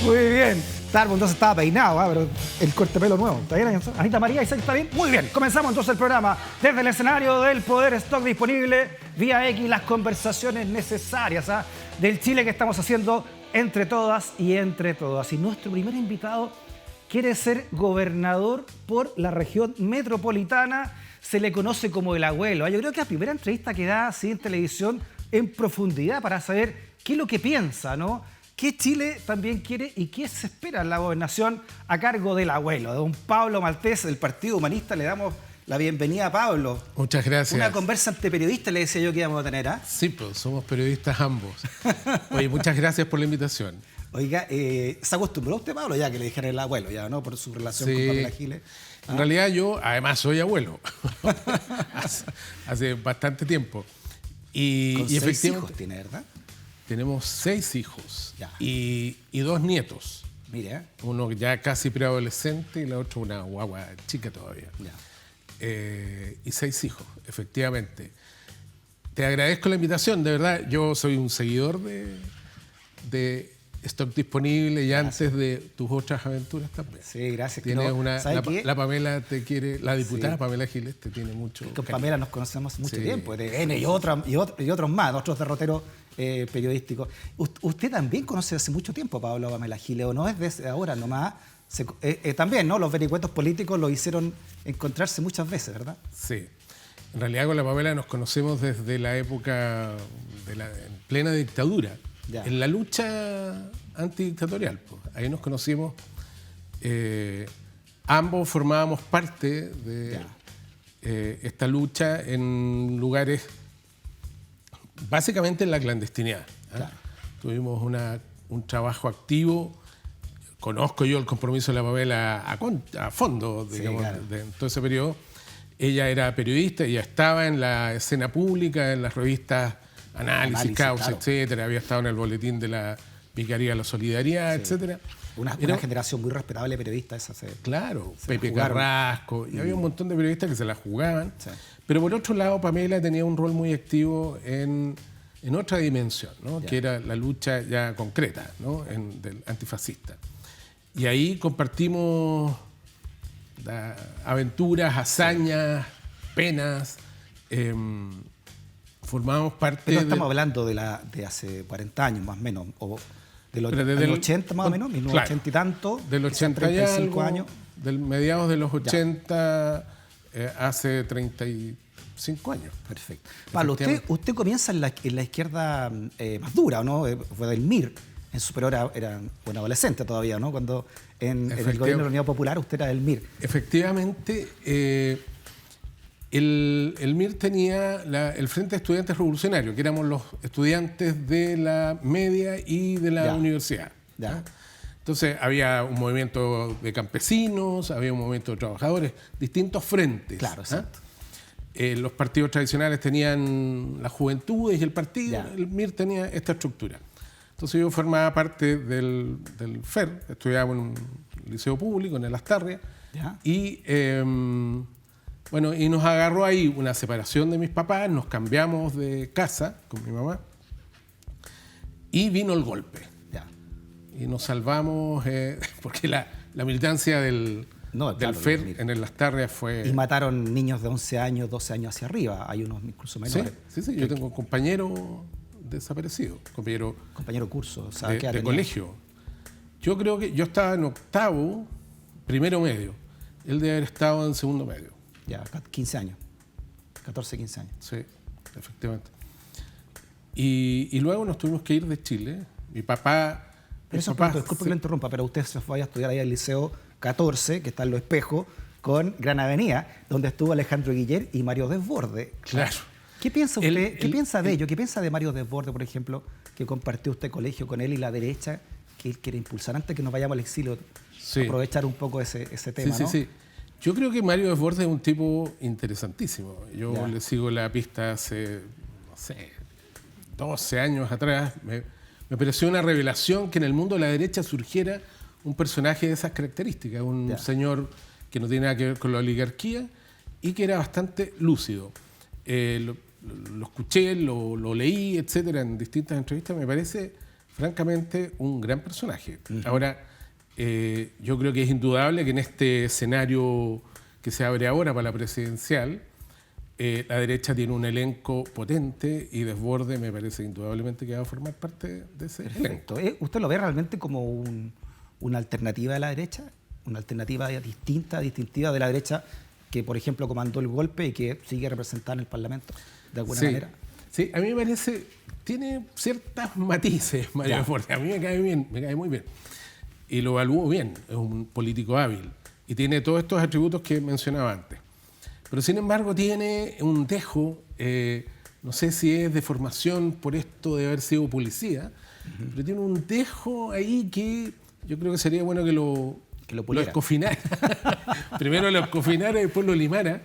Muy bien. Tarbo entonces estaba peinado, pero el corte de pelo nuevo. ¿Está bien, Anita María? ¿Está bien? Muy bien. Comenzamos entonces el programa desde el escenario del Poder Stock disponible vía X, las conversaciones necesarias del Chile que estamos haciendo entre todas y entre todas. Y nuestro primer invitado quiere ser gobernador por la región metropolitana. Se le conoce como el abuelo. Yo creo que la primera entrevista que da así en televisión en profundidad para saber qué es lo que piensa, ¿no? ¿Qué Chile también quiere y qué se espera en la gobernación a cargo del abuelo, de don Pablo Maltés, del Partido Humanista? Le damos la bienvenida a Pablo. Muchas gracias. Una conversa entre periodistas, le decía yo que íbamos a tener, ¿ah? Sí, pues somos periodistas ambos. Oye, muchas gracias por la invitación. Oiga, ¿se acostumbró usted, Pablo, ya que le dijeran el abuelo, ya, ¿no? Por su relación con Pamela Giles. En realidad yo, además, soy abuelo. hace bastante tiempo. Con 6 hijos tiene, ¿verdad? Tenemos 6 hijos y 2 nietos. Mira. Uno ya casi preadolescente y la otra una guagua chica todavía. Y 6 hijos, efectivamente. Te agradezco la invitación, de verdad. Yo soy un seguidor de Stock Disponible y antes de tus otras aventuras también. Sí, gracias. Tienes la Pamela te quiere, la diputada Pamela Giles te tiene mucho. Con Pamela nos conocemos mucho tiempo, de N y otros más, otros derroteros periodísticos. Usted también conoce hace mucho tiempo a Pamela Giles, ¿o no es desde ahora nomás? También, ¿no? Los vericuetos políticos lo hicieron encontrarse muchas veces, ¿verdad? Sí. En realidad con la Pamela nos conocemos desde la época en plena dictadura. En la lucha antidictatorial, pues. Ahí nos conocimos. Ambos formábamos parte de esta lucha en lugares, básicamente en la clandestinidad. Tuvimos un trabajo activo. Conozco yo el compromiso de la Pamela a fondo, digamos, de todo ese periodo. Ella era periodista, ella estaba en la escena pública, en las revistas Análisis, Causa, etcétera. Había estado en el boletín de la Vicaría de la Solidaridad, etcétera. Una generación muy respetable de periodistas. Claro, Pepe Carrasco. Y había un montón de periodistas que se la jugaban. Sí. Pero por otro lado, Pamela tenía un rol muy activo en otra dimensión, ¿no? Que era la lucha ya concreta, ¿no? Del antifascista. Y ahí compartimos aventuras, hazañas, penas. Formamos parte. Pero estamos hablando de hace 40 años más o menos, o del 80 más o menos, 1980 y tanto. Del 80 y algo, años. Del mediados de los 80, hace 35 años. Perfecto. Pablo, usted comienza en la izquierda más dura, ¿no? Fue del MIR. En su periodo era un adolescente todavía, ¿no? Cuando en el gobierno de la Unidad Popular usted era del MIR. Efectivamente. El MIR tenía el Frente de Estudiantes Revolucionarios, que éramos los estudiantes de la media y de la universidad. Entonces había un movimiento de campesinos, había un movimiento de trabajadores, distintos frentes. Claro, exacto. Los partidos tradicionales tenían las juventudes y el partido, el MIR tenía esta estructura. Entonces yo formaba parte del FER, estudiaba en un liceo público, en el Astarria, y nos agarró ahí una separación de mis papás, nos cambiamos de casa con mi mamá y vino el golpe. Y nos salvamos porque la militancia del FER en el Lastarria fue. Y mataron niños de 11 años, 12 años hacia arriba, hay unos incluso menores. Sí, yo tengo un compañero desaparecido, compañero curso, de colegio. Yo creo que yo estaba en octavo, primero medio, él debe haber estado en segundo medio. 15 años, 14, 15 años. Sí, efectivamente. Y luego nos tuvimos que ir de Chile. Mi papá. Disculpe que lo interrumpa, pero usted se fue a estudiar ahí al Liceo 14, que está en Los Espejos, con Gran Avenida, donde estuvo Alejandro Guiller y Mario Desbordes. Claro. ¿Qué piensa usted? ¿Qué piensa de ello? ¿Qué piensa de Mario Desbordes, por ejemplo, que compartió usted colegio con él y la derecha, que él quiere impulsar antes que nos vayamos al exilio? Aprovechar un poco ese tema, ¿no? Sí. Yo creo que Mario Desbordes es un tipo interesantísimo. Yo le sigo la pista hace, 12 años atrás. Me pareció una revelación que en el mundo de la derecha surgiera un personaje de esas características. Un señor que no tiene nada que ver con la oligarquía y que era bastante lúcido. Lo escuché, lo leí, etcétera, en distintas entrevistas. Me parece francamente, un gran personaje. Ahora, yo creo que es indudable que en este escenario que se abre ahora para la presidencial, la derecha tiene un elenco potente y Desbordes me parece indudablemente que va a formar parte de ese elenco. ¿Usted lo ve realmente como una alternativa de la derecha? ¿Una alternativa distintiva de la derecha que, por ejemplo, comandó el golpe y que sigue representada en el Parlamento de alguna manera? Sí, a mí me parece, tiene ciertos matices, Mario Desbordes. A mí me cae muy bien. Y lo evalúo bien, es un político hábil y tiene todos estos atributos que mencionaba antes. Pero sin embargo tiene un dejo, no sé si es de formación por esto de haber sido policía, pero tiene un dejo ahí que yo creo que sería bueno que lo escofinara. Primero lo escofinara y después lo limara,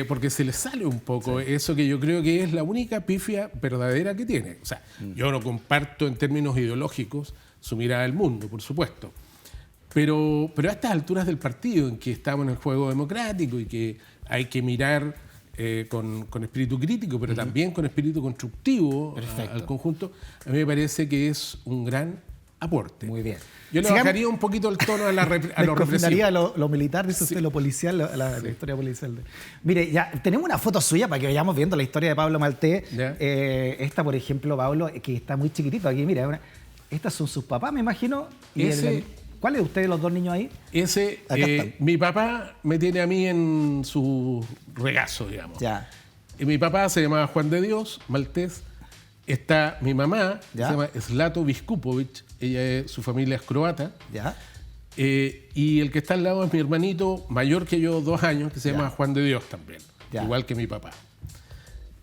porque se le sale un poco eso que yo creo que es la única pifia verdadera que tiene. O sea, yo no comparto en términos ideológicos su mirada del mundo, por supuesto. Pero a estas alturas del partido, en que estamos en el juego democrático y que hay que mirar con espíritu crítico, pero también con espíritu constructivo al conjunto, a mí me parece que es un gran aporte. Muy bien. Yo le bajaría un poquito el tono a lo represivo. Lo militar, dice usted, lo policial, la historia policial. Mire, ya tenemos una foto suya para que vayamos viendo la historia de Pablo Maltés. Esta, por ejemplo, Pablo, que está muy chiquitito aquí, mira, estas son sus papás, me imagino. ¿Cuál es usted de los dos niños ahí? Mi papá me tiene a mí en su regazo, digamos. Y mi papá se llamaba Juan de Dios Maltés. Está mi mamá, se llama Zlato Viskupovic, su familia es croata. Y el que está al lado es mi hermanito, mayor que yo, 2 años, que se llama Juan de Dios también, igual que mi papá.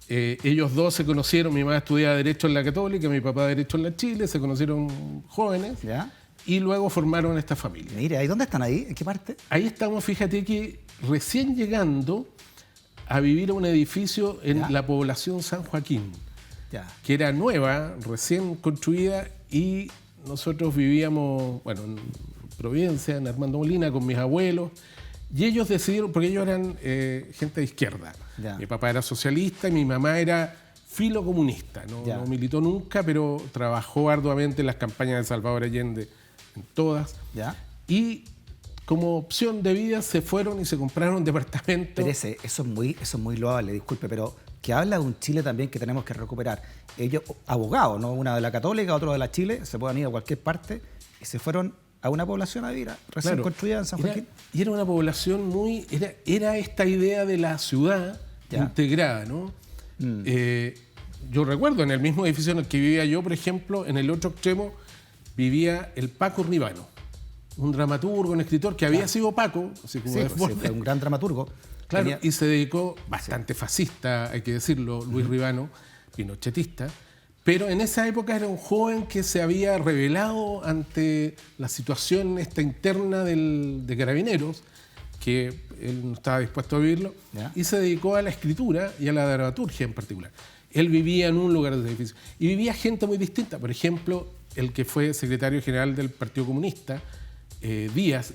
Ellos dos se conocieron, mi mamá estudiaba Derecho en la Católica, mi papá Derecho en la Chile, se conocieron jóvenes. Y luego formaron esta familia. Mire, ¿dónde están ahí? ¿En qué parte? Ahí estamos, fíjate que recién llegando a vivir a un edificio en la población San Joaquín, que era nueva, recién construida, y nosotros vivíamos, en Providencia, en Armando Molina, con mis abuelos, y ellos decidieron, porque ellos eran gente de izquierda. Mi papá era socialista y mi mamá era filocomunista, no militó nunca, pero trabajó arduamente en las campañas de Salvador Allende, en todas. Y como opción de vida se fueron y se compraron departamentos. Pero eso es muy loable, disculpe, pero que habla de un Chile también que tenemos que recuperar. Ellos, abogados, ¿no? Una de la Católica, otro de la Chile, se pueden ir a cualquier parte y se fueron a una población a vivir recién construida en San Joaquín. Y era una población era esta idea de la ciudad integrada, ¿no? Yo recuerdo en el mismo edificio en el que vivía yo, por ejemplo, en el otro extremo vivía el Paco Ribano, un dramaturgo, un escritor que había sido Paco, así como fue un gran dramaturgo. Claro, y se dedicó, bastante fascista, hay que decirlo, Luis Ribano, pinochetista, pero en esa época era un joven que se había rebelado ante la situación esta interna de Carabineros, que él no estaba dispuesto a vivirlo, y se dedicó a la escritura y a la dramaturgia en particular. Él vivía en un lugar de ese edificio. Y vivía gente muy distinta. Por ejemplo, el que fue secretario general del Partido Comunista,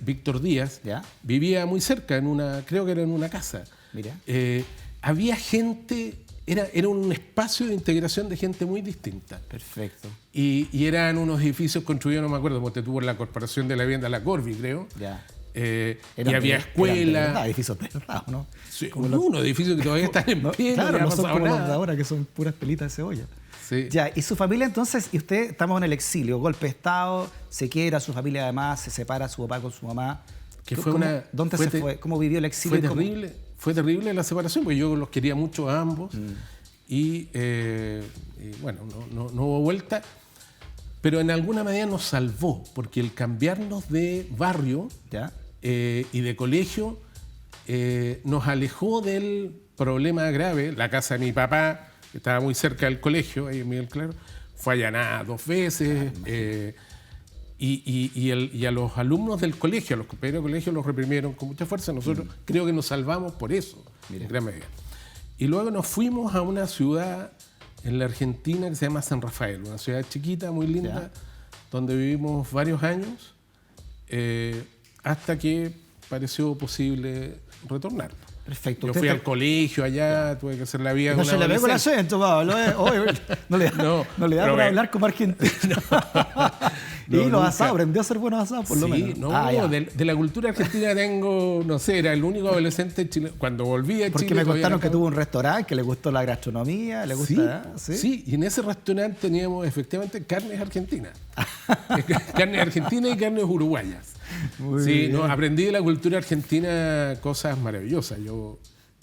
Víctor Díaz, vivía muy cerca, creo que era en una casa. Mira. Había gente, era un espacio de integración de gente muy distinta. Perfecto. Y eran unos edificios construidos, no me acuerdo, porque tuvo la Corporación de la Vivienda, la Corvi, creo. Y había escuelas. Edificios de verdad, ¿no? Sí, unos edificios que todavía están en pie. Claro, no son como los de ahora, que son puras pelitas de cebolla. Sí. Y su familia entonces, y usted, estamos en el exilio, golpe de Estado, se quiebra su familia además, se separa su papá con su mamá. ¿Dónde se fue? ¿Cómo vivió el exilio? Fue terrible la separación, porque yo los quería mucho a ambos. Y no hubo vuelta. Pero en alguna medida nos salvó, porque el cambiarnos de barrio y de colegio nos alejó del problema grave. La casa de mi papá, que estaba muy cerca del colegio, ahí en Miguel Claro, fue allanada 2 veces. Y a los alumnos del colegio, a los compañeros del colegio, los reprimieron con mucha fuerza. Nosotros creo que nos salvamos por eso, en gran medida. Y luego nos fuimos a una ciudad en la Argentina que se llama San Rafael, una ciudad chiquita, muy linda, donde vivimos varios años, hasta que pareció posible retornar. Perfecto. Yo fui al colegio allá, tuve que hacer la vida. No se le ve con el acento, Pablo. No le da por hablar como argentino. Y los asados, aprendió a hacer buenos asados, por lo menos. No, de la cultura argentina tengo, no sé, era el único adolescente chileno. Cuando volví a Chile. Porque me contaron que tuvo un restaurante, que le gustó la gastronomía, le gusta. Sí, y en ese restaurante teníamos efectivamente carnes argentinas. Carnes argentinas y carnes uruguayas. Aprendí de la cultura argentina cosas maravillosas. Yo,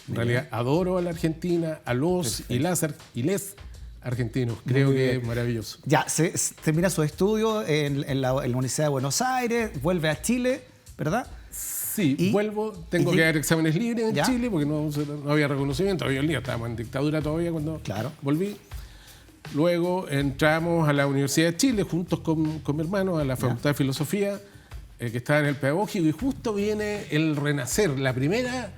en realidad, adoro a la Argentina, a los y les argentinos. Creo que es maravilloso. Ya, termina su estudio en la Universidad de Buenos Aires, vuelve a Chile, ¿verdad? Sí, vuelvo, tengo que dar exámenes libres en Chile porque no había reconocimiento. Hoy en día estábamos en dictadura todavía cuando volví. Luego entramos a la Universidad de Chile juntos con mi hermano a la Facultad de Filosofía, que estaba en el Pedagógico, y justo viene el renacer, la primera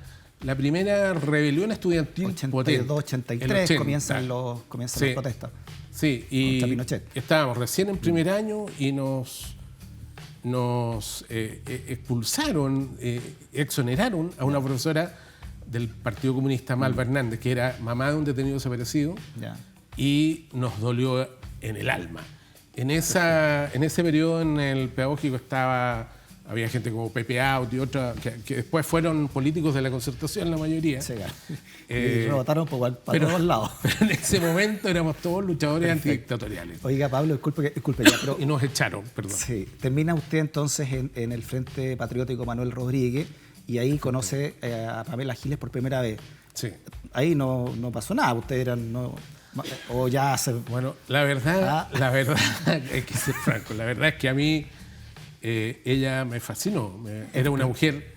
rebelión estudiantil 82-83 comienzan las protestas. Sí, y estábamos recién en primer año y nos expulsaron, exoneraron a una profesora del Partido Comunista, Malva Hernández, que era mamá de un detenido desaparecido, y nos dolió en el alma. En ese periodo en el Pedagógico había gente como Pepe Out y otra, que después fueron políticos de la Concertación, la mayoría. Sí, y votaron para todos lados. Pero en ese momento éramos todos luchadores antidictatoriales. Oiga, Pablo, disculpe ya, pero... Y nos echaron, perdón. Sí, termina usted entonces en el Frente Patriótico Manuel Rodríguez y ahí conoce a Pamela Giles por primera vez. Sí. Ahí no pasó nada, ustedes eran... O ya se... Bueno, la verdad, hay que ser franco, la verdad es que a mí ella me fascinó. Era una mujer,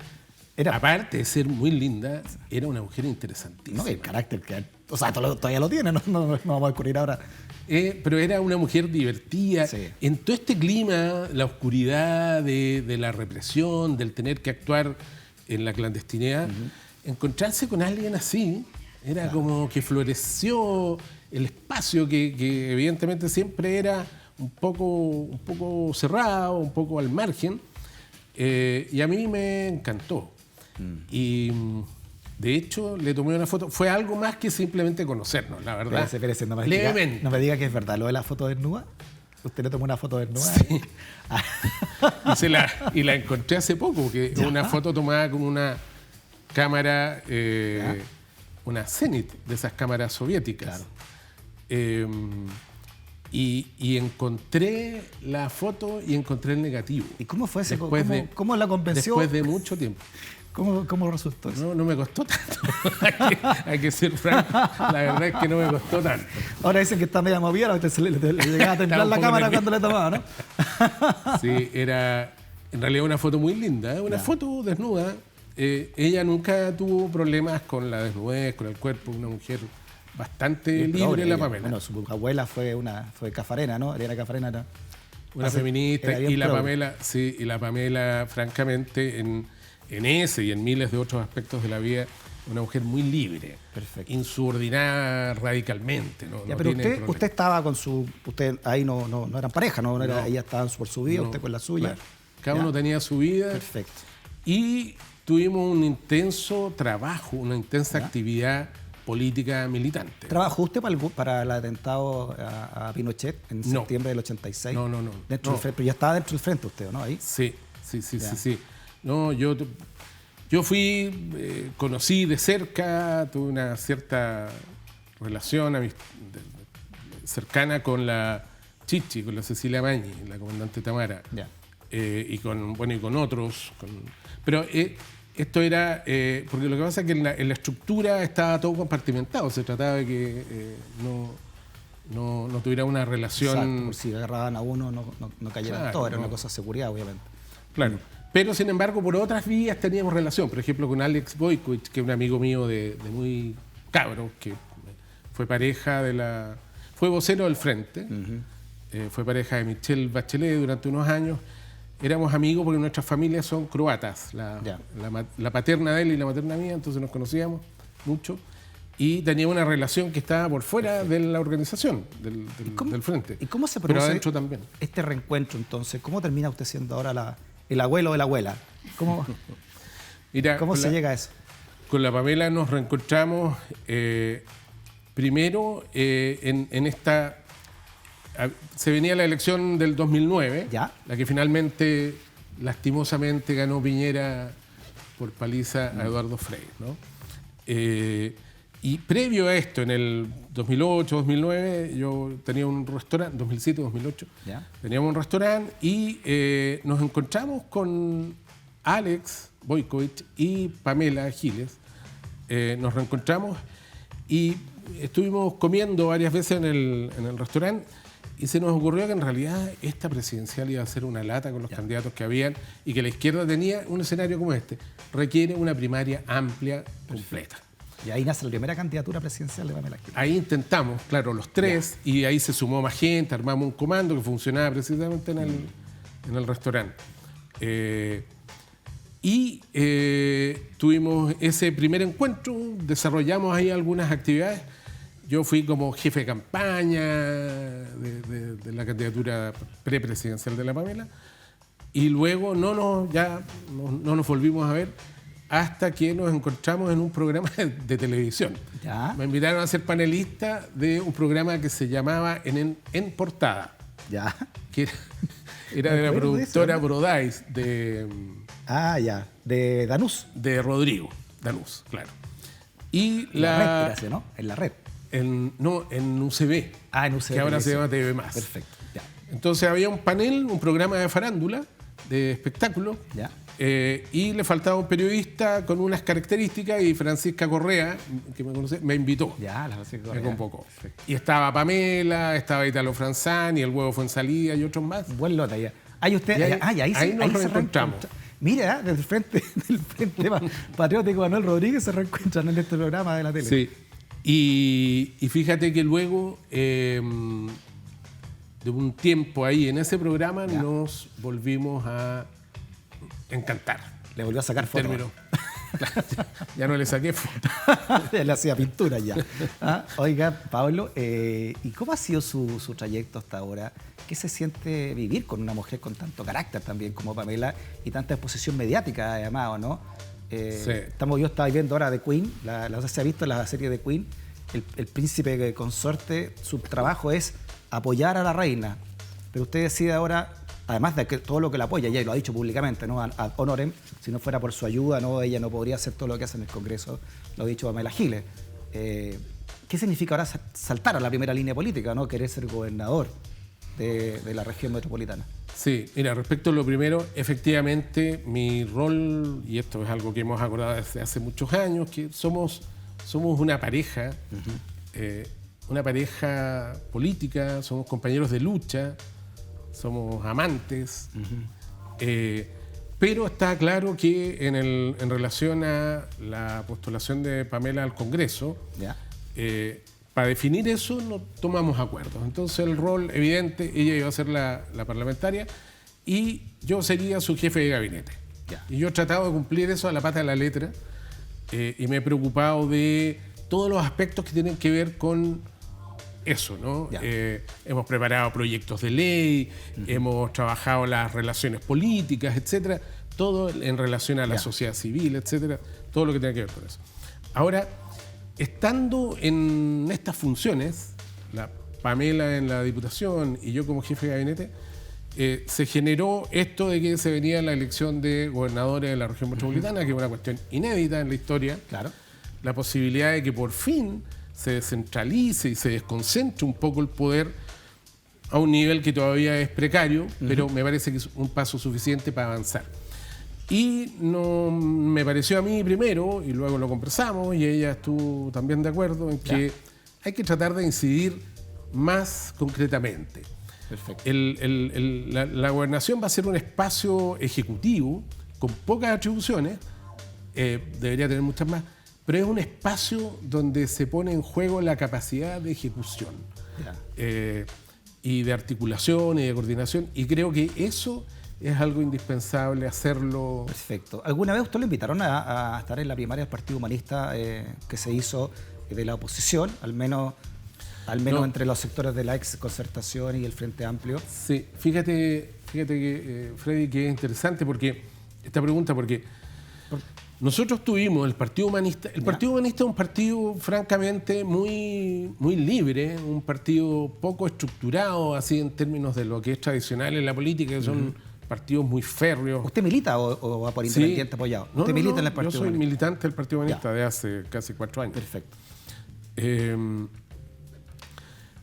aparte de ser muy linda, era una mujer interesantísima. No, el carácter que... O sea, todavía lo tiene, no vamos a descubrir ahora. Pero era una mujer divertida. Sí. En todo este clima, la oscuridad de la represión, del tener que actuar en la clandestinidad, encontrarse con alguien así, era como que floreció el espacio que evidentemente siempre era un poco cerrado, un poco al margen, y a mí me encantó. Y de hecho le tomé una foto, fue algo más que simplemente conocernos, la verdad. Espérese, levemente. No me diga que es verdad, lo de la foto desnuda. ¿Usted le tomó una foto desnuda? Sí. Y la encontré hace poco, que es una foto tomada con una cámara, una Zenit, de esas cámaras soviéticas. Y encontré la foto y encontré el negativo. ¿Y cómo fue ese? ¿Cómo la convenció? Después de mucho tiempo. ¿Cómo resultó eso? No me costó tanto. hay que ser franco. La verdad es que no me costó tanto. Ahora dicen que está media movida, a usted le llegaba a temblar la cámara cuando le tomaba, ¿no? Sí, era en realidad una foto muy linda, una foto desnuda. Ella nunca tuvo problemas con la desnudez, con el cuerpo, una mujer bastante libre, la Pamela. Bueno, su abuela fue Cafarena, ¿no? Elena Cafarena era una feminista, y la Pamela, sí, y la Pamela, francamente, en ese y en miles de otros aspectos de la vida, una mujer muy libre. Perfecto. Insubordinada radicalmente. Pero usted estaba con usted ahí no eran pareja, no. Ella estaba por su vida, usted con la suya. Claro. Cada uno tenía su vida. Perfecto. Y tuvimos un intenso trabajo, una intensa actividad política militante. ¿Trabajó usted para el atentado a Pinochet en septiembre del 86? No. Pero ya estaba dentro del frente usted, ¿no? Ahí. Sí. No, yo fui, conocí de cerca, tuve una cierta relación cercana con la Chichi, con la Cecilia Mañi, la comandante Tamara, y con otros. Pero esto era, porque lo que pasa es que en la estructura estaba todo compartimentado, se trataba de que no tuviera una relación... Exacto, por si agarraban a uno no cayeran todos, era una cosa de seguridad, obviamente. Claro. Pero, sin embargo, por otras vías teníamos relación. Por ejemplo, con Alex Boykovich, que es un amigo mío de muy cabro, que fue pareja fue vocero del Frente, fue pareja de Michelle Bachelet durante unos años. Éramos amigos porque nuestras familias son croatas, la paterna de él y la materna mía, entonces nos conocíamos mucho. Y teníamos una relación que estaba por fuera de la organización del Frente. ¿Y cómo se produce pero adentro también este reencuentro entonces? ¿Cómo termina usted siendo ahora el abuelo de la abuela? ¿Cómo se llega a eso? Con la Pamela nos reencontramos primero en esta... Se venía la elección del 2009, ¿Ya? La que finalmente, lastimosamente, ganó Piñera por paliza a Eduardo Frei, ¿no? Y previo a esto, en el 2008, 2009, yo tenía un restaurante, 2007, 2008, ¿Ya? Teníamos un restaurante y nos encontramos con Alex Boykovich y Pamela Giles. Nos reencontramos y estuvimos comiendo varias veces en el restaurante y se nos ocurrió que en realidad esta presidencial iba a ser una lata con los candidatos que habían y que la izquierda tenía un escenario como este. Requiere una primaria amplia, completa. Y ahí nace la primera candidatura presidencial de Pamela Giles. Ahí intentamos, claro, los tres, y ahí se sumó más gente, armamos un comando que funcionaba precisamente en el restaurante. Tuvimos ese primer encuentro, desarrollamos ahí algunas actividades. Yo fui como jefe de campaña de la candidatura prepresidencial de la Pamela y luego no nos volvimos a ver hasta que nos encontramos en un programa de televisión. ¿Ya? Me invitaron a ser panelista de un programa que se llamaba En Portada, ¿Ya? que era de la productora Brodais de De de Rodrigo Danús, claro. Y la red era ese, ¿no? En la red. en UCB, En UCB. que ahora se llama TV+. Perfecto, ya. Entonces había un panel, un programa de farándula, de espectáculo, Ya. y le faltaba un periodista con unas características y Francisca Correa, que me conoce, me invitó. Ya, la Francisca Me Correa. convocó. Perfecto. Y estaba Pamela, estaba Italo Franzani, el Huevo Fuensalida y otros más. Buen lote ya. Ahí usted, Y ahí nos reencontramos. Mira, del frente Patriótico Manuel Rodríguez se reencuentran en este programa de la tele. Sí. Y fíjate que luego, de un tiempo ahí en ese programa, nos volvimos a encantar. Le volvió a sacar fotos. Término. Ya no le saqué fotos. Le hacía pintura ya. Oiga, Pablo, ¿y cómo ha sido su trayecto hasta ahora? ¿Qué se siente vivir con una mujer con tanto carácter también como Pamela y tanta exposición mediática además, ¿o no? Sí. Yo estaba viendo ahora de Queen, no sé si ha visto la serie de Queen, el príncipe consorte, su trabajo es apoyar a la reina, pero usted decide ahora, además de que todo lo que la apoya, ya lo ha dicho públicamente, ¿no? Ad honorem, si no fuera por su ayuda, no, ella no podría hacer todo lo que hace en el Congreso, lo ha dicho Pamela Giles. ¿Qué significa ahora saltar a la primera línea política, ¿no? Querer ser gobernador de la región metropolitana? Sí, mira, respecto a lo primero, efectivamente mi rol, y esto es algo que hemos acordado desde hace muchos años, que somos una pareja, una pareja política, somos compañeros de lucha, somos amantes, pero está claro que en relación a la postulación de Pamela al Congreso, ¿Ya? para definir eso no tomamos acuerdos. Entonces el rol evidente, ella iba a ser la parlamentaria y yo sería su jefe de gabinete. Ya. Y yo he tratado de cumplir eso a la pata de la letra y me he preocupado de todos los aspectos que tienen que ver con eso, ¿no? Hemos preparado proyectos de ley, hemos trabajado las relaciones políticas, etcétera, todo en relación a la sociedad civil, etcétera, todo lo que tiene que ver con eso. Ahora, estando en estas funciones, la Pamela en la Diputación y yo como jefe de gabinete, se generó esto de que se venía la elección de gobernadores de la región metropolitana, que es una cuestión inédita en la historia. Claro. La posibilidad de que por fin se descentralice y se desconcentre un poco el poder a un nivel que todavía es precario, pero me parece que es un paso suficiente para avanzar. Y no me pareció a mí primero, y luego lo conversamos, y ella estuvo también de acuerdo en que hay que tratar de incidir más concretamente. Perfecto. La gobernación va a ser un espacio ejecutivo con pocas atribuciones, debería tener muchas más, pero es un espacio donde se pone en juego la capacidad de ejecución y de articulación y de coordinación, y creo que eso es algo indispensable hacerlo. Perfecto. ¿Alguna vez usted lo invitaron a estar en la primaria del Partido Humanista que se hizo de la oposición, al menos No. entre los sectores de la ex Concertación y el Frente Amplio? Sí, fíjate que, Freddy, que es interesante esta pregunta, porque Nosotros tuvimos el Partido Humanista. El Partido Humanista es un partido francamente muy, muy libre, un partido poco estructurado así en términos de lo que es tradicional en la política, que son partidos muy férreos. ¿Usted milita o va por independiente apoyado? No, ¿Usted milita en el Partido Yo soy Humanista? militante del Partido Humanista de hace casi 4 años. Perfecto.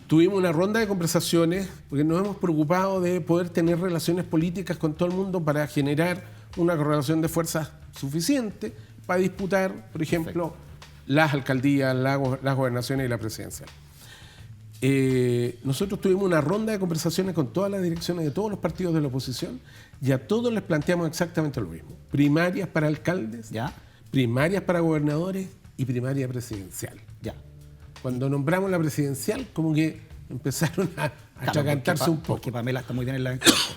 Tuvimos una ronda de conversaciones porque nos hemos preocupado de poder tener relaciones políticas con todo el mundo para generar una correlación de fuerzas suficiente para disputar, por ejemplo, las alcaldías, las gobernaciones y la presidencia. Nosotros tuvimos una ronda de conversaciones con todas las direcciones de todos los partidos de la oposición y a todos les planteamos exactamente lo mismo. Primarias para alcaldes, primarias para gobernadores y primaria presidencial. Cuando nombramos la presidencial, como que empezaron a atragantarse un poco. Porque Pamela está muy bien en la encuesta.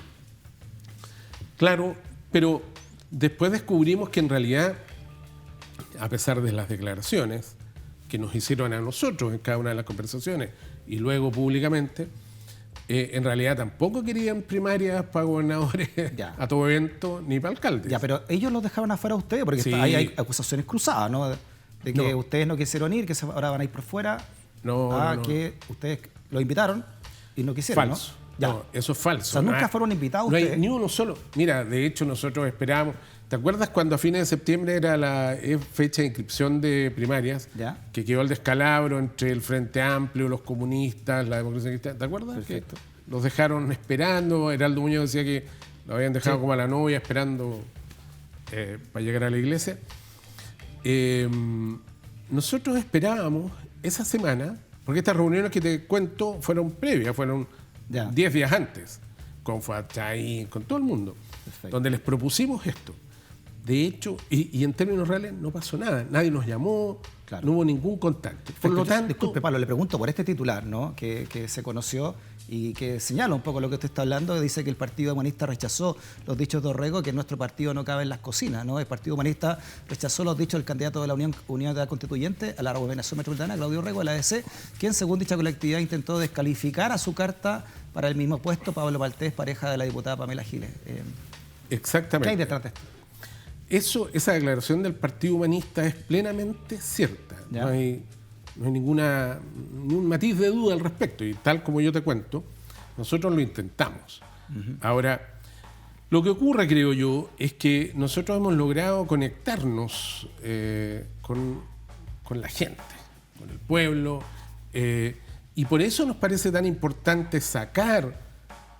Claro, pero después descubrimos que en realidad, a pesar de las declaraciones que nos hicieron a nosotros en cada una de las conversaciones y luego públicamente, en realidad tampoco querían primarias para gobernadores a todo evento ni para alcaldes. Pero ellos los dejaron afuera a ustedes porque hay acusaciones cruzadas, ¿no? De que ustedes no quisieron ir, que ahora van a ir por fuera, que ustedes los invitaron y no quisieron. Falso. No, eso es falso. O sea, nunca fueron invitados ustedes. No hay ni uno solo. Mira, de hecho nosotros esperábamos. ¿Te acuerdas cuando a fines de septiembre era la fecha de inscripción de primarias? Que quedó el descalabro entre el Frente Amplio, los comunistas, la democracia cristiana. ¿Te acuerdas? Perfecto. Que los dejaron esperando. Heraldo Muñoz decía que lo habían dejado como a la novia esperando para llegar a la iglesia. Nosotros esperábamos esa semana, porque estas reuniones que te cuento fueron previas, fueron 10 días antes, con Fuatchay, con todo el mundo, donde les propusimos esto. De hecho, y en términos reales no pasó nada, nadie nos llamó, no hubo ningún contacto. Por lo tanto, disculpe, Pablo, le pregunto por este titular, ¿no? que se conoció y que señala un poco lo que usted está hablando, dice que el Partido Humanista rechazó los dichos de Orrego, que nuestro partido no cabe en las cocinas, ¿no? El Partido Humanista rechazó los dichos del candidato de la Unidad Constituyente a la Gobernación Metropolitana, Claudio Orrego, de la ADC, quien según dicha colectividad intentó descalificar a su carta para el mismo puesto Pablo Maltés, pareja de la diputada Pamela Giles. Exactamente. ¿Qué hay detrás de esto? Esa declaración del Partido Humanista es plenamente cierta. No hay ningún matiz de duda al respecto. Y tal como yo te cuento, nosotros lo intentamos. Ahora, lo que ocurre, creo yo, es que nosotros hemos logrado conectarnos con la gente, con el pueblo, y por eso nos parece tan importante sacar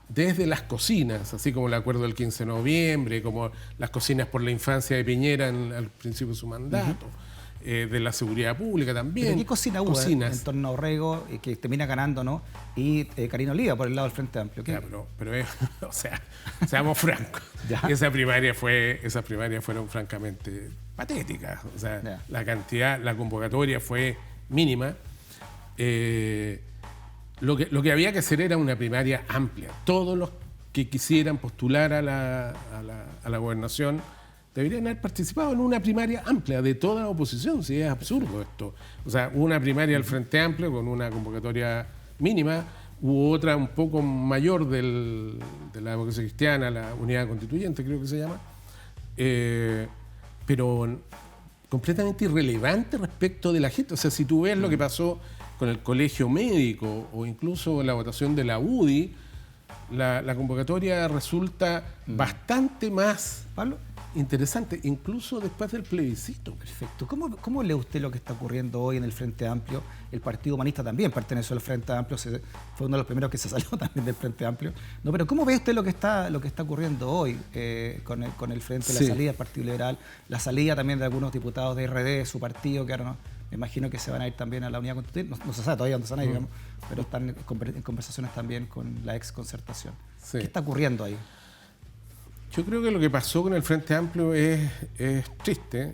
desde las cocinas, así como el acuerdo del 15 de noviembre, como las cocinas por la infancia de Piñera al principio de su mandato, de la seguridad pública también. ¿Pero qué cocina hubo en torno a Orrego, que termina ganando, ¿no? Y Karina Oliva por el lado del Frente Amplio? Pero o sea, seamos francos. Esas primarias fueron francamente patéticas. O sea, la convocatoria fue mínima. Lo que había que hacer era una primaria amplia. Todos los que quisieran postular a la gobernación deberían haber participado en una primaria amplia de toda la oposición. Si es absurdo esto. O sea, una primaria del Frente Amplio con una convocatoria mínima, u otra un poco mayor de la democracia cristiana, la Unidad Constituyente creo que se llama, pero completamente irrelevante respecto de la gente. O sea, si tú ves lo que pasó con el colegio médico o incluso la votación de la UDI, la convocatoria resulta bastante más interesante, incluso después del plebiscito. Perfecto. ¿Cómo lee usted lo que está ocurriendo hoy en el Frente Amplio? El Partido Humanista también perteneció al Frente Amplio, fue uno de los primeros que se salió también del Frente Amplio. No, pero ¿cómo ve usted lo que está ocurriendo hoy con el Frente, la salida del Partido Liberal, la salida también de algunos diputados de RD, de su partido, que ahora no? Me imagino que se van a ir también a la Unidad Constituyente, no se sabe todavía dónde se van a ir, digamos, pero están en conversaciones también con la ex Concertación. Sí. ¿Qué está ocurriendo ahí? Yo creo que lo que pasó con el Frente Amplio es triste.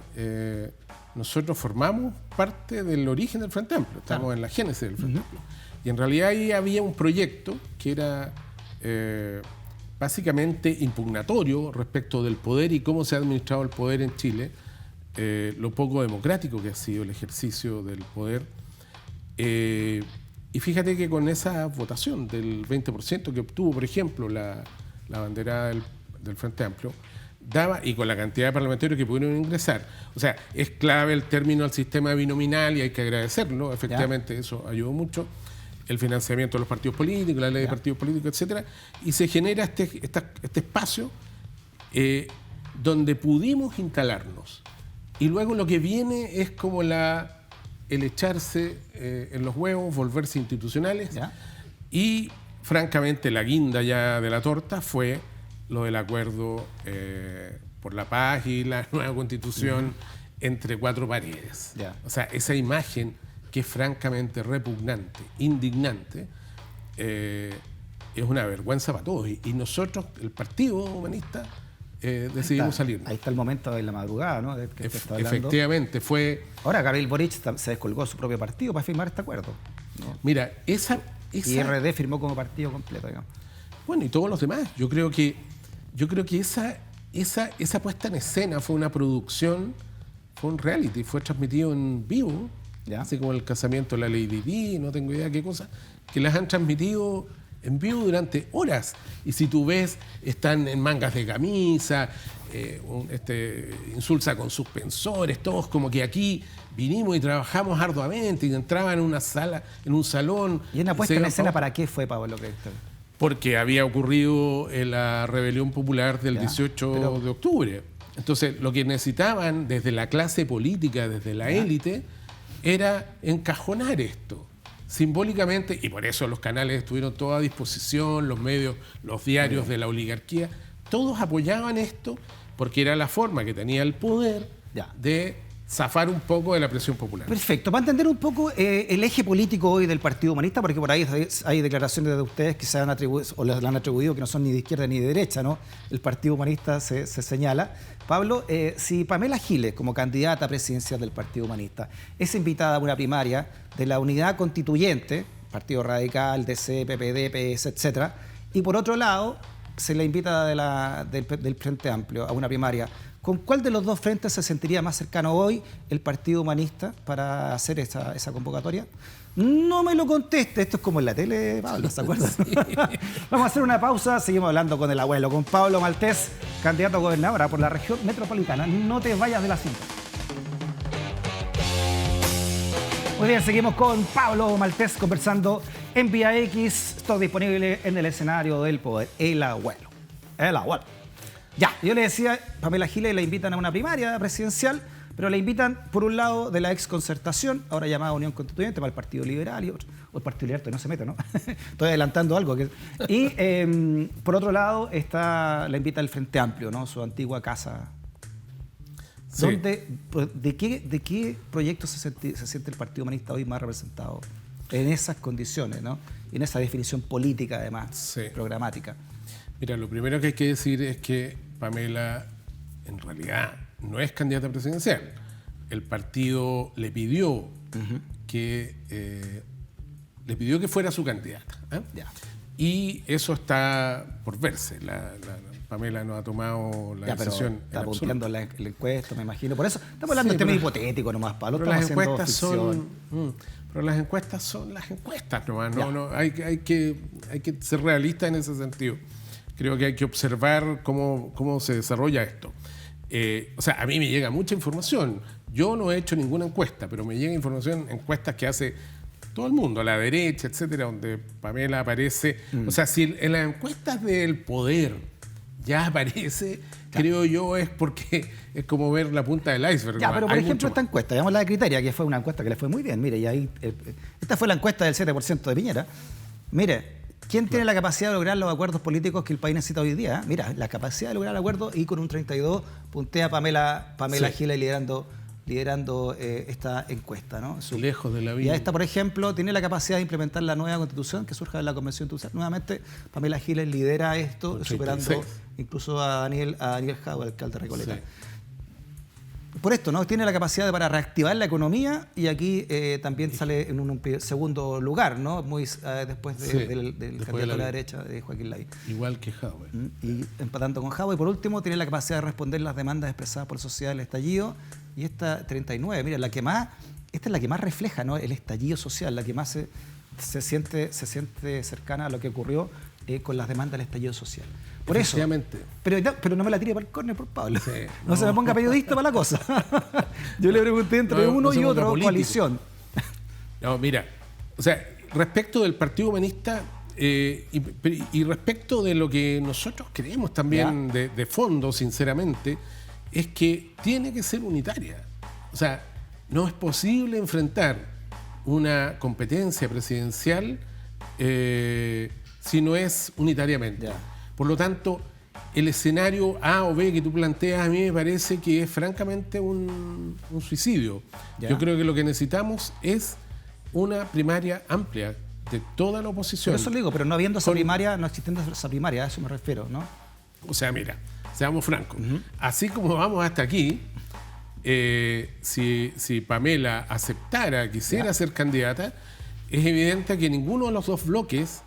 Nosotros formamos parte del origen del Frente Amplio, estamos en la génesis del Frente Amplio. Y en realidad ahí había un proyecto que era básicamente impugnatorio respecto del poder y cómo se ha administrado el poder en Chile, lo poco democrático que ha sido el ejercicio del poder. Y fíjate que con esa votación del 20% que obtuvo, por ejemplo, la banderada del Frente Amplio, daba, y con la cantidad de parlamentarios que pudieron ingresar. O sea, es clave el término al sistema binominal y hay que agradecerlo. Efectivamente, eso ayudó mucho. El financiamiento de los partidos políticos, la ley de partidos políticos, etcétera. Y se genera este espacio donde pudimos instalarnos. Y luego lo que viene es como el echarse en los huevos, volverse institucionales. ¿Ya? Y francamente la guinda ya de la torta fue lo del acuerdo por la paz y la nueva constitución entre cuatro paredes. ¿Ya? O sea, esa imagen que es francamente repugnante, indignante, es una vergüenza para todos. Y nosotros, el Partido Humanista, decidimos salir. Ahí está el momento de la madrugada, ¿no? Efectivamente, fue... Ahora Gabriel Boric se descolgó su propio partido para firmar este acuerdo, ¿no? Mira, esa... Y RD firmó como partido completo, digamos. Bueno, y todos los demás. Yo creo que esa puesta en escena fue una producción, fue un reality, fue transmitido en vivo, ¿ya? Así como el casamiento de la Lady Di, no tengo idea qué cosa, que las han transmitido en vivo durante horas. Y si tú ves, están en mangas de camisa, insulsa con suspensores, todos como que aquí vinimos y trabajamos arduamente y entraban en una sala, en un salón. ¿Y una puesta en escena para qué fue, Pablo? Porque había ocurrido la rebelión popular del 18 de octubre. Entonces, lo que necesitaban desde la clase política, desde la élite, era encajonar esto simbólicamente, y por eso los canales estuvieron todos a disposición, los medios, los diarios de la oligarquía, todos apoyaban esto porque era la forma que tenía el poder de zafar un poco de la presión popular. Perfecto. Para entender un poco el eje político hoy del Partido Humanista, porque por ahí hay declaraciones de ustedes que se han atribuido, o les han atribuido que no son ni de izquierda ni de derecha, ¿no? El Partido Humanista se señala. Pablo, si Pamela Giles, como candidata presidencial del Partido Humanista, es invitada a una primaria de la Unidad Constituyente, Partido Radical, DC, PPD, PS, etcétera, y por otro lado se le invita del Frente Amplio a una primaria, ¿con cuál de los dos frentes se sentiría más cercano hoy el Partido Humanista para hacer esa convocatoria? No me lo conteste, esto es como en la tele, Pablo, ¿se acuerdan? Sí. Vamos a hacer una pausa, seguimos hablando con el abuelo, con Pablo Maltés, candidato a gobernadora por la región metropolitana. No te vayas de la cinta. Muy bien, seguimos con Pablo Maltés conversando en Vía X. Estoy disponible en el escenario del poder. El abuelo. El abuelo. Ya, yo le decía, Pamela Giles la invitan a una primaria presidencial, pero la invitan por un lado de la exconcertación, ahora llamada Unión Constituyente, para el Partido Liberal y otro. O el Partido Liberal no se mete, ¿no? Estoy adelantando algo. Y por otro lado la invita el Frente Amplio, ¿no? Su antigua casa. Sí. ¿De qué proyecto se siente el Partido Humanista hoy más representado? En esas condiciones, ¿no? Y en esa definición política, además, programática. Mira, lo primero que hay que decir es que Pamela, en realidad, no es candidata presidencial. El partido le pidió que fuera su candidata. Y eso está por verse. Pamela no ha tomado la decisión. Está punteando la encuesta, me imagino. Por eso estamos hablando de tema hipotético nomás, Pablo. Pero las encuestas pero las encuestas son las encuestas nomás. No, hay que ser realista en ese sentido. Creo que hay que observar cómo se desarrolla esto. O sea, a mí me llega mucha información. Yo no he hecho ninguna encuesta, pero me llega información, encuestas que hace todo el mundo, la derecha, etcétera, donde Pamela aparece. O sea, si en las encuestas del poder ya aparece, creo yo, es porque es como ver la punta del iceberg. Ya, pero por ejemplo, esta encuesta, digamos la de Criteria, que fue una encuesta que le fue muy bien. Mire, y ahí, esta fue la encuesta del 7% de Piñera. Mire, ¿quién tiene la capacidad de lograr los acuerdos políticos que el país necesita hoy día? Mira, la capacidad de lograr acuerdos, y con un 32 puntea Pamela Giles liderando esta encuesta, ¿no? Lejos de la vida. Y esta, por ejemplo, tiene la capacidad de implementar la nueva constitución que surja de la Convención Constitucional. Nuevamente, Pamela Giles lidera esto, superando incluso a Daniel Jadue, alcalde de Recoleta. Sí. Por esto, ¿no? Tiene la capacidad para reactivar la economía, y aquí también sale en un segundo lugar, ¿no? Muy después del candidato de la derecha, de Joaquín Lavín. Igual que Jadue. Y empatando con Jadue. Y por último, tiene la capacidad de responder las demandas expresadas por la sociedad del estallido. Y esta 39, mira, esta es la que más refleja, ¿no? El estallido social, la que más se siente cercana a lo que ocurrió con las demandas del estallido social. Por eso. Pero no me la tire para el córner, por Pablo. Sí, no se me ponga periodista para la cosa. Yo le pregunté entre uno y otro, coalición. No, mira, o sea, respecto del Partido Humanista y respecto de lo que nosotros creemos también de fondo, sinceramente, es que tiene que ser unitaria. O sea, no es posible enfrentar una competencia presidencial si no es unitariamente. Por lo tanto, el escenario A o B que tú planteas a mí me parece que es francamente un suicidio. Yo creo que lo que necesitamos es una primaria amplia de toda la oposición. Por eso le digo, pero no habiendo esa primaria, no existiendo esa primaria, a eso me refiero, ¿no? O sea, mira, seamos francos. Así como vamos hasta aquí, si Pamela aceptara, quisiera ser candidata, es evidente que ninguno de los dos bloques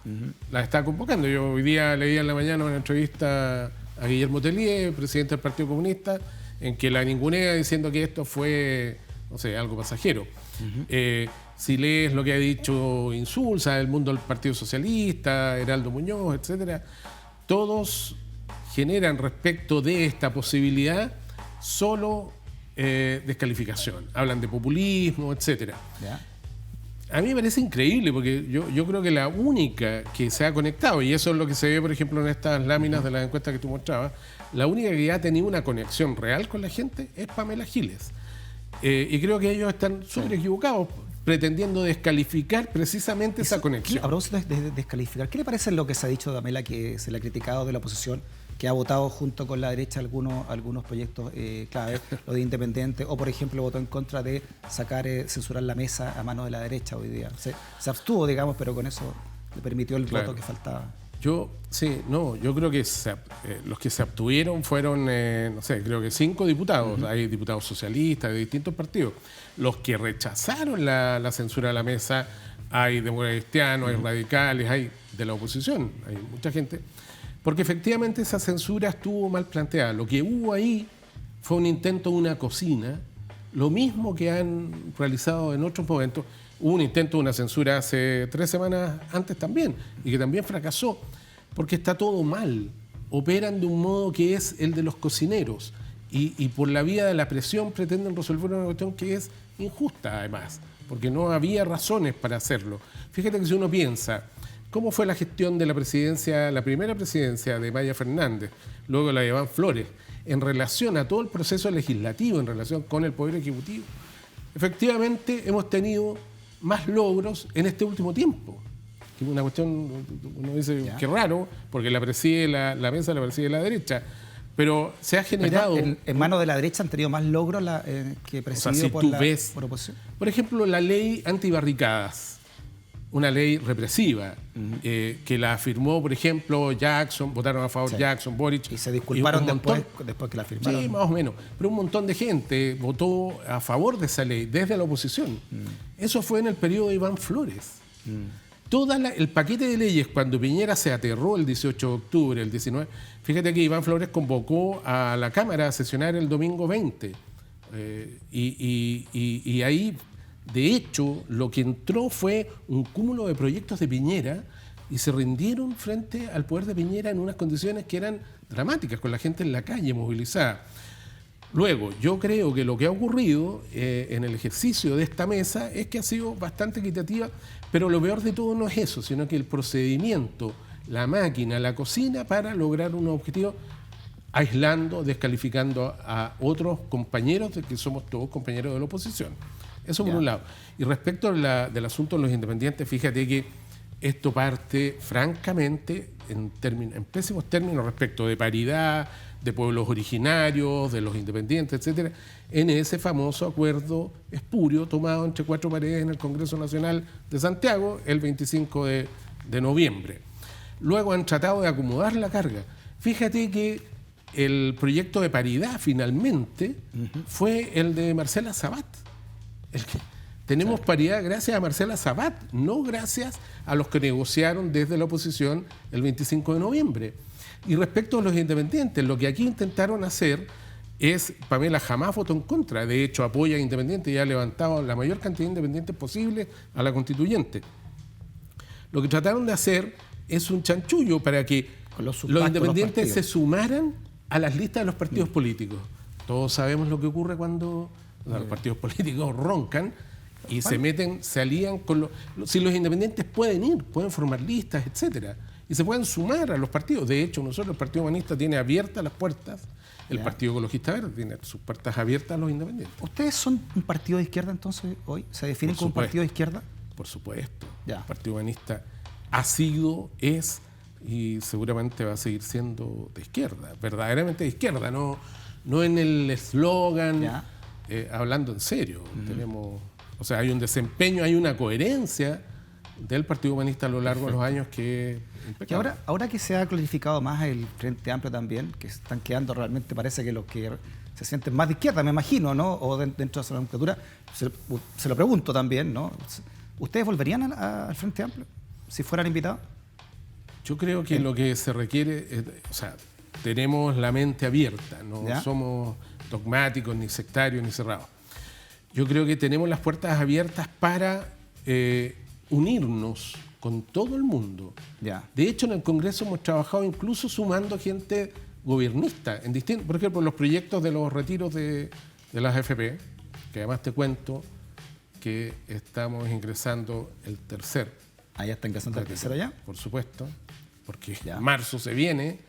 la está convocando. Yo hoy día leía en la mañana una entrevista a Guillermo Tellier, presidente del Partido Comunista, en que la ningunea diciendo que esto fue, no sé, algo pasajero. Si lees lo que ha dicho Insulza, el mundo del Partido Socialista, Heraldo Muñoz, etcétera, todos generan respecto de esta posibilidad solo descalificación. Hablan de populismo, etcétera. A mí me parece increíble porque yo creo que la única que se ha conectado, y eso es lo que se ve, por ejemplo, en estas láminas de las encuestas que tú mostrabas, la única que ha tenido una conexión real con la gente es Pamela Giles. Y creo que ellos están súper equivocados pretendiendo descalificar precisamente esa conexión. A propósito de descalificar, ¿qué le parece lo que se ha dicho de Pamela, que se le ha criticado de la oposición, que ha votado junto con la derecha algunos proyectos clave, lo de Independiente, o por ejemplo votó en contra de censurar la mesa a mano de la derecha hoy día? Se abstuvo, digamos, pero con eso le permitió el voto que faltaba. Yo creo que los que se abstuvieron fueron, no sé, creo que 5 diputados. Hay diputados socialistas de distintos partidos. Los que rechazaron la censura de la mesa, hay demócratas cristianos, hay radicales, hay de la oposición, hay mucha gente. Porque efectivamente esa censura estuvo mal planteada. Lo que hubo ahí fue un intento de una cocina, lo mismo que han realizado en otros momentos. Hubo un intento de una censura hace 3 semanas antes también, y que también fracasó, porque está todo mal. Operan de un modo que es el de los cocineros, y por la vía de la presión pretenden resolver una cuestión que es injusta además, porque no había razones para hacerlo. Fíjate que si uno piensa cómo fue la gestión de la presidencia, la primera presidencia de Maya Fernández, luego la de Iván Flores, en relación a todo el proceso legislativo, en relación con el Poder Ejecutivo, efectivamente hemos tenido más logros en este último tiempo. Que una cuestión, uno dice, qué raro, porque la preside la mesa, la preside la derecha, pero se ha generado... ¿En manos de la derecha han tenido más logros que presidido por oposición? Por ejemplo, la ley antibarricadas, una ley represiva, que la firmó, por ejemplo, Jackson, votaron a favor Jackson, Boric. Y se disculparon después que la firmaron. Sí, más o menos. Pero un montón de gente votó a favor de esa ley, desde la oposición. Eso fue en el periodo de Iván Flores. Todo el paquete de leyes, cuando Piñera se aterró el 18 de octubre, el 19, fíjate que Iván Flores convocó a la Cámara a sesionar el domingo 20. Y ahí... De hecho, lo que entró fue un cúmulo de proyectos de Piñera y se rindieron frente al poder de Piñera en unas condiciones que eran dramáticas, con la gente en la calle movilizada. Luego, yo creo que lo que ha ocurrido en el ejercicio de esta mesa es que ha sido bastante equitativa, pero lo peor de todo no es eso, sino que el procedimiento, la máquina, la cocina para lograr un objetivo, aislando, descalificando a otros compañeros, que somos todos compañeros de la oposición. Eso por un lado. Y respecto del asunto de los independientes, fíjate que esto parte francamente en pésimos términos respecto de paridad, de pueblos originarios, de los independientes, etcétera, en ese famoso acuerdo espurio tomado entre 4 paredes en el Congreso Nacional de Santiago el 25 de noviembre. Luego han tratado de acomodar la carga. Fíjate que el proyecto de paridad finalmente fue el de Marcela Sabat. Tenemos paridad gracias a Marcela Sabat, no gracias a los que negociaron desde la oposición el 25 de noviembre. Y respecto a los independientes, lo que aquí intentaron hacer es, Pamela jamás votó en contra, de hecho apoya a independientes y ha levantado la mayor cantidad de independientes posible a la constituyente. Lo que trataron de hacer es un chanchullo para que los independientes se sumaran a las listas de los partidos políticos. Todos sabemos lo que ocurre cuando los partidos políticos roncan y se alían con los... Si los independientes pueden ir, pueden formar listas, etcétera, y se pueden sumar a los partidos. De hecho, nosotros, el Partido Humanista, tiene abiertas las puertas, el Partido Ecologista Verde tiene sus puertas abiertas a los independientes. ¿Ustedes son un partido de izquierda entonces hoy? ¿Se definen como un partido de izquierda? Por supuesto. El Partido Humanista ha sido, es y seguramente va a seguir siendo de izquierda, verdaderamente de izquierda, no en el eslogan, hablando en serio. Tenemos, o sea, hay un desempeño, hay una coherencia del Partido Humanista a lo largo de los años que... Y ahora que se ha clarificado más el Frente Amplio también, que están quedando realmente, parece que los que se sienten más de izquierda, me imagino, ¿no? O dentro de esa nomenclatura, se lo pregunto también, ¿no? ¿Ustedes volverían al Frente Amplio si fueran invitados? Yo creo que lo que se requiere es, o sea, tenemos la mente abierta, no somos dogmáticos, ni sectarios, ni cerrados. Yo creo que tenemos las puertas abiertas para unirnos con todo el mundo. De hecho, en el Congreso hemos trabajado incluso sumando gente gobiernista, por ejemplo, los proyectos de los retiros de las AFP, que además te cuento que estamos ingresando el tercer. ¿Ya está ingresando el tercero ya? Por supuesto, porque en marzo se viene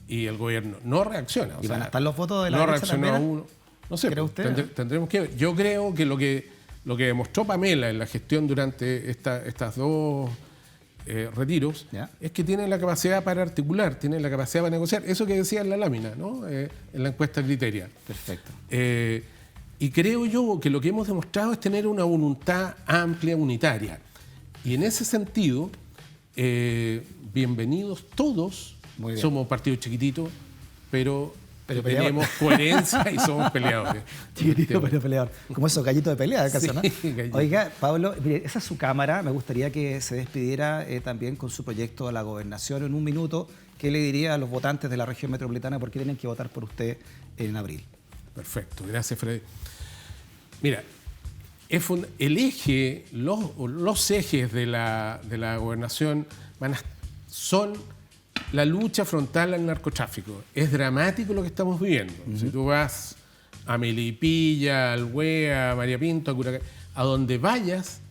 y el gobierno no reacciona. ¿Y van a estar los votos de la derecha también? No reaccionó uno. No sé, tendremos que ver. Yo creo que lo que demostró Pamela en la gestión durante estas dos retiros es que tiene la capacidad para articular, tiene la capacidad para negociar. Eso que decía en la lámina, ¿no? En la encuesta Criteria. Perfecto. Y creo yo que lo que hemos demostrado es tener una voluntad amplia, unitaria. Y en ese sentido, bienvenidos todos. Somos partidos chiquititos, pero tenemos coherencia y somos peleadores. Chiquitito pero peleador. Como esos gallitos de pelea, ¿acaso, no? Oiga, Pablo, mire, esa es su cámara. Me gustaría que se despidiera también con su proyecto de la gobernación en un minuto. ¿Qué le diría a los votantes de la región metropolitana por qué tienen que votar por usted en abril? Perfecto, gracias, Freddy. Mira, el eje, los ejes de la gobernación son la lucha frontal al narcotráfico. Es dramático lo que estamos viviendo. Si tú vas a Melipilla, al Huea, a María Pinto, a Curacao, a donde vayas,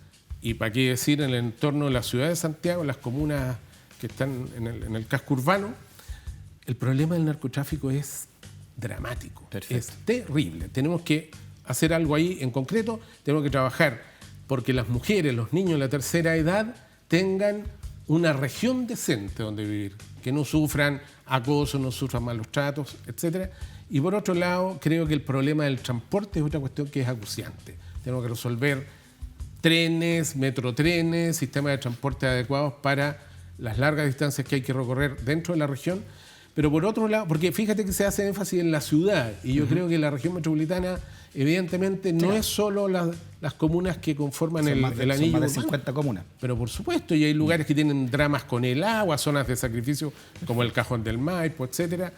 y para qué decir en el entorno de la ciudad de Santiago, las comunas que están en el casco urbano, el problema del narcotráfico es dramático. Perfecto. Es terrible. Tenemos que hacer algo ahí en concreto, tenemos que trabajar porque las mujeres, los niños de la tercera edad tengan una región decente donde vivir, que no sufran acoso, no sufran malos tratos, etc. Y por otro lado, creo que el problema del transporte es otra cuestión que es acuciante. Tenemos que resolver trenes, metrotrenes, sistemas de transporte adecuados para las largas distancias que hay que recorrer dentro de la región. Pero por otro lado, porque fíjate que se hace énfasis en la ciudad, y yo creo que la región metropolitana, evidentemente, no es solo las comunas que conforman el anillo. Son más de 50 comunas. Pero por supuesto, y hay lugares que tienen dramas con el agua, zonas de sacrificio como el Cajón del Maipo, etc.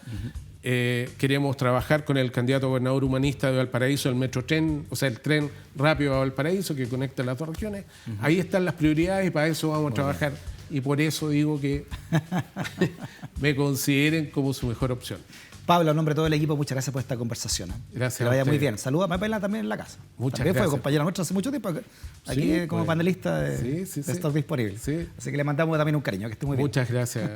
Queremos trabajar con el candidato a gobernador humanista de Valparaíso, el metrotren, o sea, el tren rápido a Valparaíso que conecta las dos regiones. Ahí están las prioridades y para eso vamos a trabajar. Y por eso digo que me consideren como su mejor opción. Pablo, en nombre de todo el equipo, muchas gracias por esta conversación. Gracias. Que le vaya muy bien. Saluda a Pamela también en la casa. Muchas también gracias. Fue compañera nuestra hace mucho tiempo aquí como panelista de Stock Disponible. Sí. Así que le mandamos también un cariño. Que esté muy bien. Muchas gracias.